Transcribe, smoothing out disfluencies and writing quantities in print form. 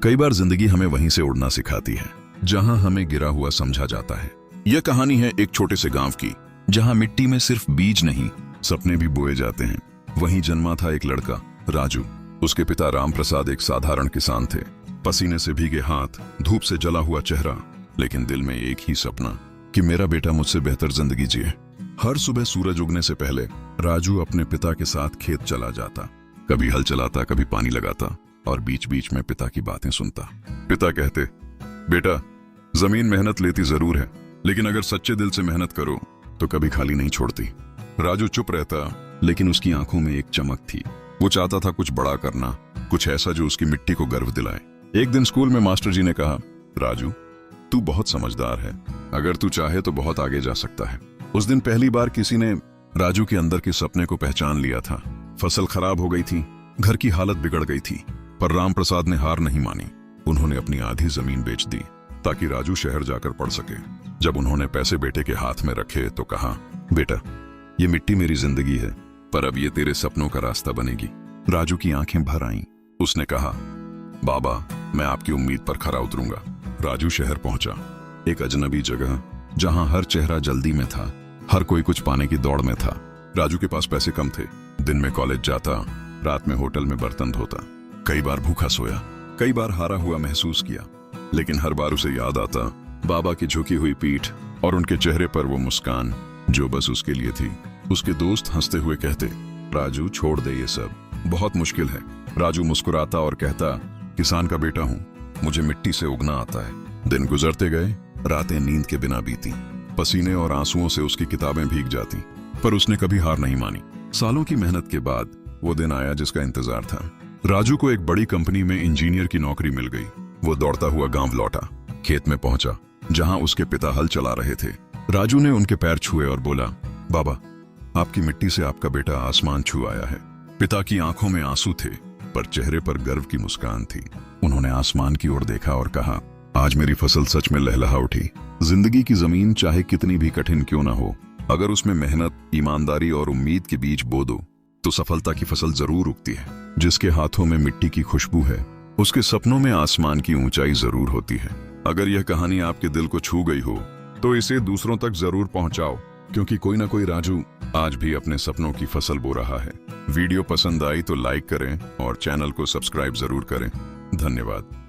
कई बार जिंदगी हमें वहीं से उड़ना सिखाती है जहां हमें गिरा हुआ समझा जाता है। यह कहानी है एक छोटे से गांव की, जहां मिट्टी में सिर्फ बीज नहीं, सपने भी बोए जाते हैं। वहीं जन्मा था एक लड़का, राजू। उसके पिता राम प्रसाद एक साधारण किसान थे। पसीने से भीगे हाथ, धूप से जला हुआ चेहरा, लेकिन दिल में एक ही सपना कि मेरा बेटा मुझसे बेहतर जिंदगी जिए। हर सुबह सूरज उगने से पहले राजू अपने पिता के साथ खेत चला जाता। कभी हल चलाता, कभी पानी लगाता और बीच बीच में पिता की बातें सुनता। पिता कहते, बेटा, जमीन मेहनत लेती जरूर है, लेकिन अगर सच्चे दिल से मेहनत करो तो कभी खाली नहीं छोड़ती। राजू चुप रहता, लेकिन उसकी आंखों में एक चमक थी। वो चाहता था कुछ बड़ा करना, कुछ ऐसा जो उसकी मिट्टी को गर्व दिलाए। एक दिन स्कूल में मास्टर जी ने कहा, राजू, तू बहुत समझदार है, अगर तू चाहे तो बहुत आगे जा सकता है। उस दिन पहली बार किसी ने राजू के अंदर के सपने को पहचान लिया था। फसल खराब हो गई थी, घर की हालत बिगड़ गई थी, पर राम प्रसाद ने हार नहीं मानी। उन्होंने अपनी आधी जमीन बेच दी ताकि राजू शहर जाकर पढ़ सके। जब उन्होंने पैसे बेटे के हाथ में रखे तो कहा, बेटा, ये मिट्टी मेरी जिंदगी है, पर अब ये तेरे सपनों का रास्ता बनेगी। राजू की आंखें भर आईं। उसने कहा, बाबा, मैं आपकी उम्मीद पर खरा उतरूंगा। राजू शहर पहुंचा, एक अजनबी जगह जहां हर चेहरा जल्दी में था, हर कोई कुछ पाने की दौड़ में था। राजू के पास पैसे कम थे। दिन में कॉलेज जाता, रात में होटल में बर्तन धोता। कई बार भूखा सोया, कई बार हारा हुआ महसूस किया, लेकिन हर बार उसे याद आता बाबा की झुकी हुई पीठ और उनके चेहरे पर वो मुस्कान जो बस उसके लिए थी। उसके दोस्त हंसते हुए कहते, राजू, छोड़ दे ये सब, बहुत मुश्किल है। राजू मुस्कुराता और कहता, किसान का बेटा हूं, मुझे मिट्टी से उगना आता है। दिन गुजरते गए, रातें नींद के बिना बीती, पसीने और आंसुओं से उसकी किताबें भीग जाती, पर उसने कभी हार नहीं मानी। सालों की मेहनत के बाद वो दिन आया जिसका इंतजार था। राजू को एक बड़ी कंपनी में इंजीनियर की नौकरी मिल गई। वो दौड़ता हुआ गांव लौटा, खेत में पहुंचा जहां उसके पिता हल चला रहे थे। राजू ने उनके पैर छुए और बोला, बाबा, आपकी मिट्टी से आपका बेटा आसमान छू आया है। पिता की आंखों में आंसू थे, पर चेहरे पर गर्व की मुस्कान थी। उन्होंने आसमान की ओर देखा और कहा, आज मेरी फसल सच में लहलहा उठी। जिंदगी की जमीन चाहे कितनी भी कठिन क्यों ना हो, अगर उसमें मेहनत, ईमानदारी और उम्मीद के बीज बो दो तो सफलता की फसल जरूर उगती है। जिसके हाथों में मिट्टी की खुशबू है, उसके सपनों में आसमान की ऊंचाई जरूर होती है। अगर यह कहानी आपके दिल को छू गई हो तो इसे दूसरों तक जरूर पहुंचाओ, क्योंकि कोई ना कोई राजू आज भी अपने सपनों की फसल बो रहा है। वीडियो पसंद आई तो लाइक करें और चैनल को सब्सक्राइब जरूर करें। धन्यवाद।